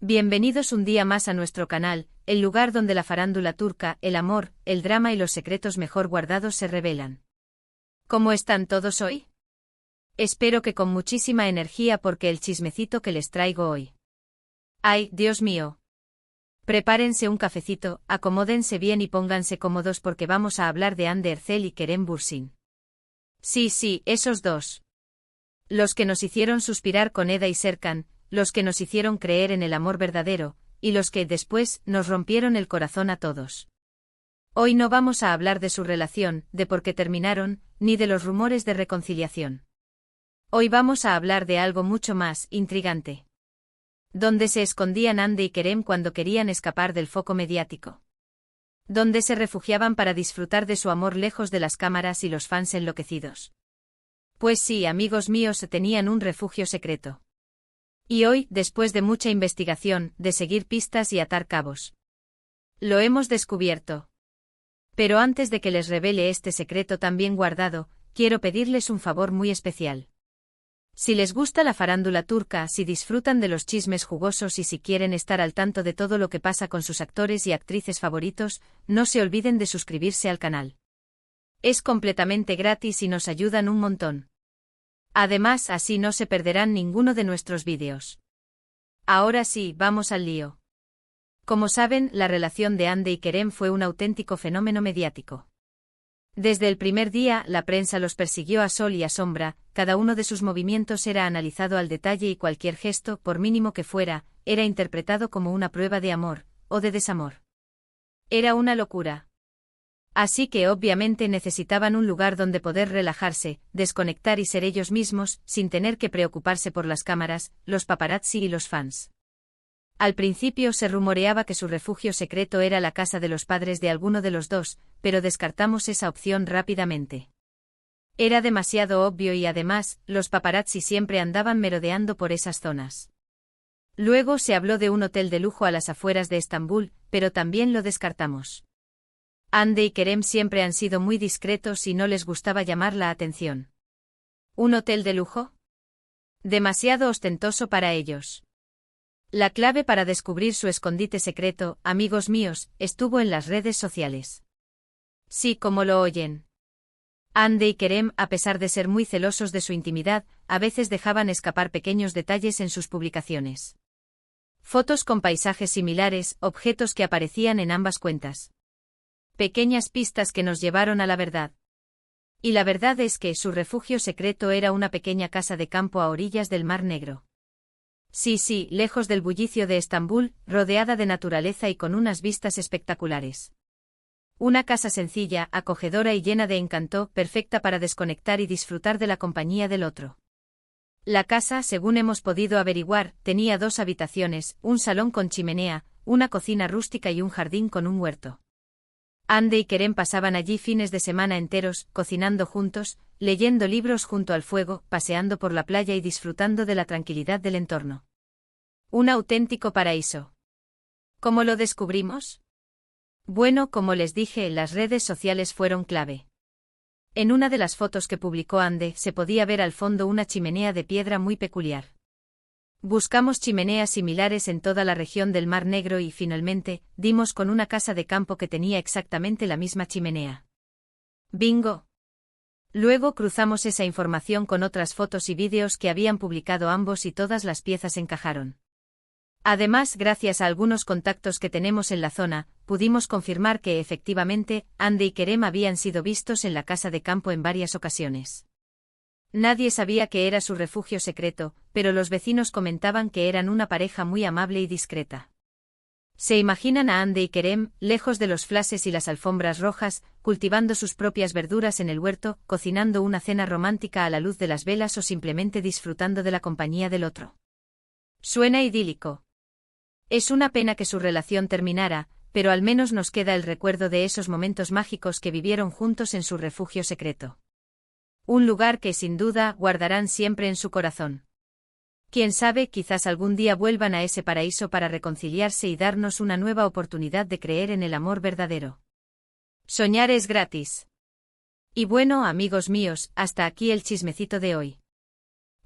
Bienvenidos un día más a nuestro canal, el lugar donde la farándula turca, el amor, el drama y los secretos mejor guardados se revelan. ¿Cómo están todos hoy? Espero que con muchísima energía porque el chismecito que les traigo hoy. ¡Ay, Dios mío! Prepárense un cafecito, acomódense bien y pónganse cómodos porque vamos a hablar de Hande Erçel y Kerem Bürsin. Sí, esos dos. Los que nos hicieron suspirar con Eda y Serkan, los que nos hicieron creer en el amor verdadero, y los que después nos rompieron el corazón a todos. Hoy no vamos a hablar de su relación, de por qué terminaron, ni de los rumores de reconciliación. Hoy vamos a hablar de algo mucho más intrigante. ¿Dónde se escondían Hande y Kerem cuando querían escapar del foco mediático? ¿Dónde se refugiaban para disfrutar de su amor lejos de las cámaras y los fans enloquecidos? Pues sí, amigos míos, tenían un refugio secreto. Y hoy, después de mucha investigación, de seguir pistas y atar cabos, lo hemos descubierto. Pero antes de que les revele este secreto tan bien guardado, quiero pedirles un favor muy especial. Si les gusta la farándula turca, si disfrutan de los chismes jugosos y si quieren estar al tanto de todo lo que pasa con sus actores y actrices favoritos, no se olviden de suscribirse al canal. Es completamente gratis y nos ayudan un montón. Además, así no se perderán ninguno de nuestros vídeos. Ahora sí, vamos al lío. Como saben, la relación de Hande y Kerem fue un auténtico fenómeno mediático. Desde el primer día, la prensa los persiguió a sol y a sombra, cada uno de sus movimientos era analizado al detalle y cualquier gesto, por mínimo que fuera, era interpretado como una prueba de amor, o de desamor. Era una locura. Así que obviamente necesitaban un lugar donde poder relajarse, desconectar y ser ellos mismos, sin tener que preocuparse por las cámaras, los paparazzi y los fans. Al principio se rumoreaba que su refugio secreto era la casa de los padres de alguno de los dos, pero descartamos esa opción rápidamente. Era demasiado obvio y además, los paparazzi siempre andaban merodeando por esas zonas. Luego se habló de un hotel de lujo a las afueras de Estambul, pero también lo descartamos. Hande y Kerem siempre han sido muy discretos y no les gustaba llamar la atención. ¿Un hotel de lujo? Demasiado ostentoso para ellos. La clave para descubrir su escondite secreto, amigos míos, estuvo en las redes sociales. Sí, como lo oyen. Hande y Kerem, a pesar de ser muy celosos de su intimidad, a veces dejaban escapar pequeños detalles en sus publicaciones. Fotos con paisajes similares, objetos que aparecían en ambas cuentas. Pequeñas pistas que nos llevaron a la verdad. Y la verdad es que su refugio secreto era una pequeña casa de campo a orillas del Mar Negro. Sí, lejos del bullicio de Estambul, rodeada de naturaleza y con unas vistas espectaculares. Una casa sencilla, acogedora y llena de encanto, perfecta para desconectar y disfrutar de la compañía del otro. La casa, según hemos podido averiguar, tenía 2 habitaciones, un salón con chimenea, una cocina rústica y un jardín con un huerto. Hande y Kerem pasaban allí fines de semana enteros, cocinando juntos, leyendo libros junto al fuego, paseando por la playa y disfrutando de la tranquilidad del entorno. Un auténtico paraíso. ¿Cómo lo descubrimos? Bueno, como les dije, las redes sociales fueron clave. En una de las fotos que publicó Hande se podía ver al fondo una chimenea de piedra muy peculiar. Buscamos chimeneas similares en toda la región del Mar Negro y finalmente, dimos con una casa de campo que tenía exactamente la misma chimenea. ¡Bingo! Luego cruzamos esa información con otras fotos y vídeos que habían publicado ambos y todas las piezas encajaron. Además, gracias a algunos contactos que tenemos en la zona, pudimos confirmar que efectivamente, Hande y Kerem habían sido vistos en la casa de campo en varias ocasiones. Nadie sabía que era su refugio secreto, pero los vecinos comentaban que eran una pareja muy amable y discreta. Se imaginan a Hande y Kerem, lejos de los flashes y las alfombras rojas, cultivando sus propias verduras en el huerto, cocinando una cena romántica a la luz de las velas o simplemente disfrutando de la compañía del otro. Suena idílico. Es una pena que su relación terminara, pero al menos nos queda el recuerdo de esos momentos mágicos que vivieron juntos en su refugio secreto. Un lugar que sin duda guardarán siempre en su corazón. Quién sabe, quizás algún día vuelvan a ese paraíso para reconciliarse y darnos una nueva oportunidad de creer en el amor verdadero. Soñar es gratis. Y bueno, amigos míos, hasta aquí el chismecito de hoy.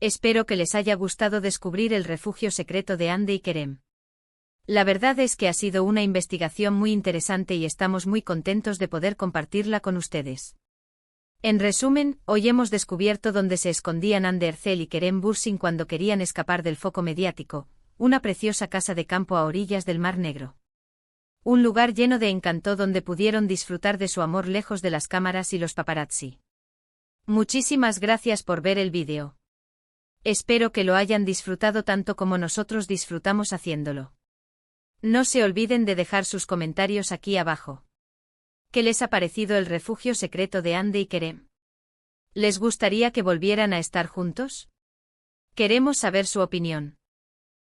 Espero que les haya gustado descubrir el refugio secreto de Hande y Kerem. La verdad es que ha sido una investigación muy interesante y estamos muy contentos de poder compartirla con ustedes. En resumen, hoy hemos descubierto dónde se escondían Ande Ercel y Kerem Bürsin cuando querían escapar del foco mediático, una preciosa casa de campo a orillas del Mar Negro. Un lugar lleno de encanto donde pudieron disfrutar de su amor lejos de las cámaras y los paparazzi. Muchísimas gracias por ver el vídeo. Espero que lo hayan disfrutado tanto como nosotros disfrutamos haciéndolo. No se olviden de dejar sus comentarios aquí abajo. ¿Qué les ha parecido el refugio secreto de Ande y Kerem? ¿Les gustaría que volvieran a estar juntos? Queremos saber su opinión.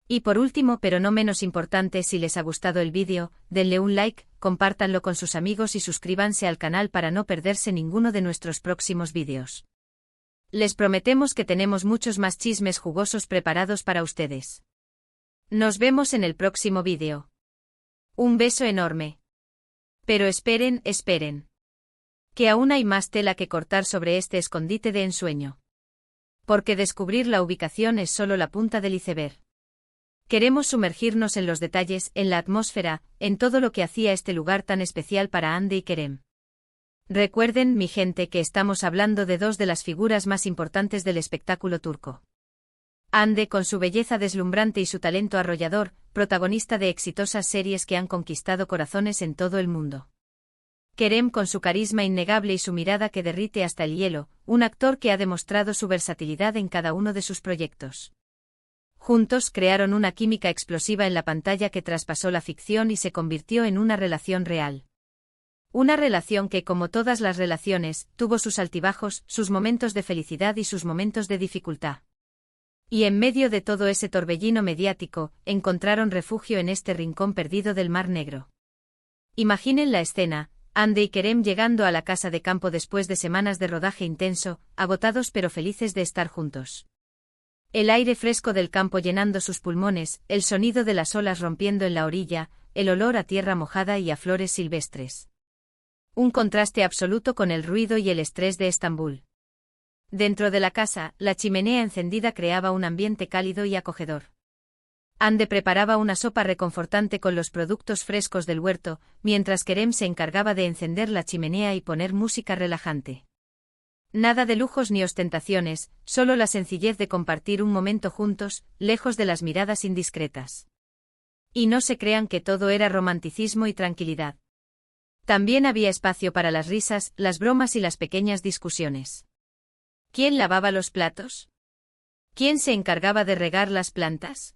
Y por último, pero no menos importante, si les ha gustado el vídeo, denle un like, compártanlo con sus amigos y suscríbanse al canal para no perderse ninguno de nuestros próximos vídeos. Les prometemos que tenemos muchos más chismes jugosos preparados para ustedes. Nos vemos en el próximo vídeo. Un beso enorme. Pero esperen, esperen. Que aún hay más tela que cortar sobre este escondite de ensueño. Porque descubrir la ubicación es solo la punta del iceberg. Queremos sumergirnos en los detalles, en la atmósfera, en todo lo que hacía este lugar tan especial para Ande y Kerem. Recuerden, mi gente, que estamos hablando de dos de las figuras más importantes del espectáculo turco. Ande, con su belleza deslumbrante y su talento arrollador, protagonista de exitosas series que han conquistado corazones en todo el mundo. Kerem, con su carisma innegable y su mirada que derrite hasta el hielo, un actor que ha demostrado su versatilidad en cada uno de sus proyectos. Juntos crearon una química explosiva en la pantalla que traspasó la ficción y se convirtió en una relación real. Una relación que, como todas las relaciones, tuvo sus altibajos, sus momentos de felicidad y sus momentos de dificultad. Y en medio de todo ese torbellino mediático, encontraron refugio en este rincón perdido del Mar Negro. Imaginen la escena, Ande y Kerem llegando a la casa de campo después de semanas de rodaje intenso, agotados pero felices de estar juntos. El aire fresco del campo llenando sus pulmones, el sonido de las olas rompiendo en la orilla, el olor a tierra mojada y a flores silvestres. Un contraste absoluto con el ruido y el estrés de Estambul. Dentro de la casa, la chimenea encendida creaba un ambiente cálido y acogedor. Ande preparaba una sopa reconfortante con los productos frescos del huerto, mientras Kerem se encargaba de encender la chimenea y poner música relajante. Nada de lujos ni ostentaciones, solo la sencillez de compartir un momento juntos, lejos de las miradas indiscretas. Y no se crean que todo era romanticismo y tranquilidad. También había espacio para las risas, las bromas y las pequeñas discusiones. ¿Quién lavaba los platos? ¿Quién se encargaba de regar las plantas?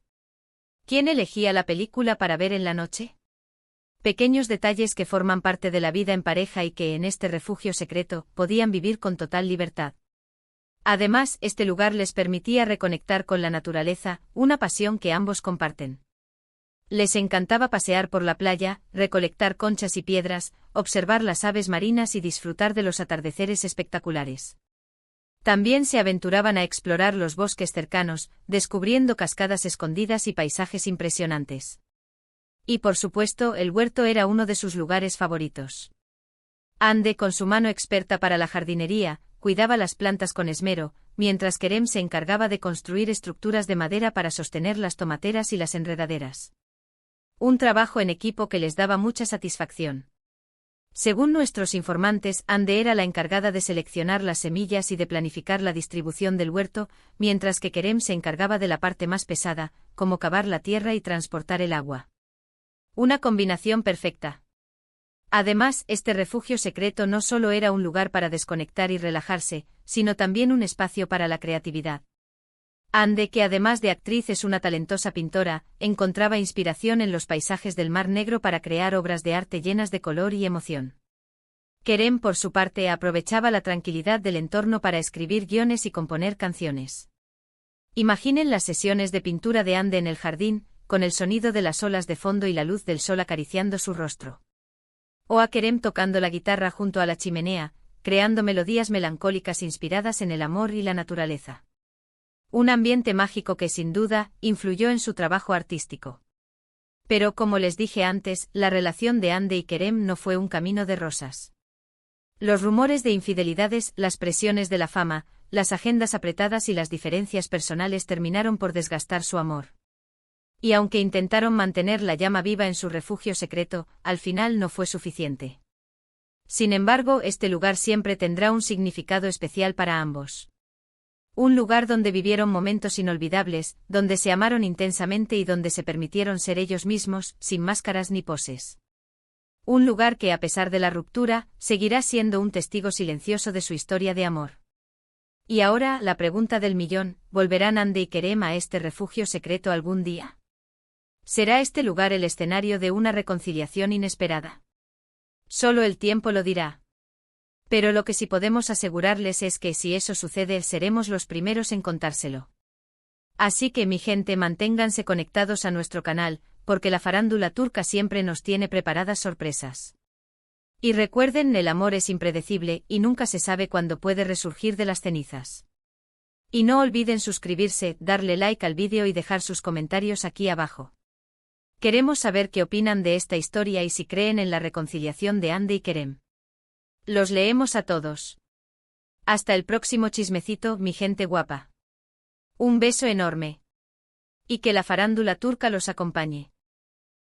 ¿Quién elegía la película para ver en la noche? Pequeños detalles que forman parte de la vida en pareja y que en este refugio secreto podían vivir con total libertad. Además, este lugar les permitía reconectar con la naturaleza, una pasión que ambos comparten. Les encantaba pasear por la playa, recolectar conchas y piedras, observar las aves marinas y disfrutar de los atardeceres espectaculares. También se aventuraban a explorar los bosques cercanos, descubriendo cascadas escondidas y paisajes impresionantes. Y por supuesto, el huerto era uno de sus lugares favoritos. Ande, con su mano experta para la jardinería, cuidaba las plantas con esmero, mientras Kerem se encargaba de construir estructuras de madera para sostener las tomateras y las enredaderas. Un trabajo en equipo que les daba mucha satisfacción. Según nuestros informantes, Ande era la encargada de seleccionar las semillas y de planificar la distribución del huerto, mientras que Kerem se encargaba de la parte más pesada, como cavar la tierra y transportar el agua. Una combinación perfecta. Además, este refugio secreto no solo era un lugar para desconectar y relajarse, sino también un espacio para la creatividad. Ande, que además de actriz es una talentosa pintora, encontraba inspiración en los paisajes del Mar Negro para crear obras de arte llenas de color y emoción. Kerem, por su parte, aprovechaba la tranquilidad del entorno para escribir guiones y componer canciones. Imaginen las sesiones de pintura de Ande en el jardín, con el sonido de las olas de fondo y la luz del sol acariciando su rostro. O a Kerem tocando la guitarra junto a la chimenea, creando melodías melancólicas inspiradas en el amor y la naturaleza. Un ambiente mágico que sin duda influyó en su trabajo artístico. Pero como les dije antes, la relación de Ande y Kerem no fue un camino de rosas. Los rumores de infidelidades, las presiones de la fama, las agendas apretadas y las diferencias personales terminaron por desgastar su amor. Y aunque intentaron mantener la llama viva en su refugio secreto, al final no fue suficiente. Sin embargo, este lugar siempre tendrá un significado especial para ambos. Un lugar donde vivieron momentos inolvidables, donde se amaron intensamente y donde se permitieron ser ellos mismos, sin máscaras ni poses. Un lugar que, a pesar de la ruptura, seguirá siendo un testigo silencioso de su historia de amor. Y ahora, la pregunta del millón: ¿volverán Andy y Kerem a este refugio secreto algún día? ¿Será este lugar el escenario de una reconciliación inesperada? Solo el tiempo lo dirá. Pero lo que sí podemos asegurarles es que si eso sucede, seremos los primeros en contárselo. Así que mi gente, manténganse conectados a nuestro canal, porque la farándula turca siempre nos tiene preparadas sorpresas. Y recuerden, el amor es impredecible y nunca se sabe cuándo puede resurgir de las cenizas. Y no olviden suscribirse, darle like al vídeo y dejar sus comentarios aquí abajo. Queremos saber qué opinan de esta historia y si creen en la reconciliación de Andy y Kerem. Los leemos a todos. Hasta el próximo chismecito, mi gente guapa. Un beso enorme. Y que la farándula turca los acompañe.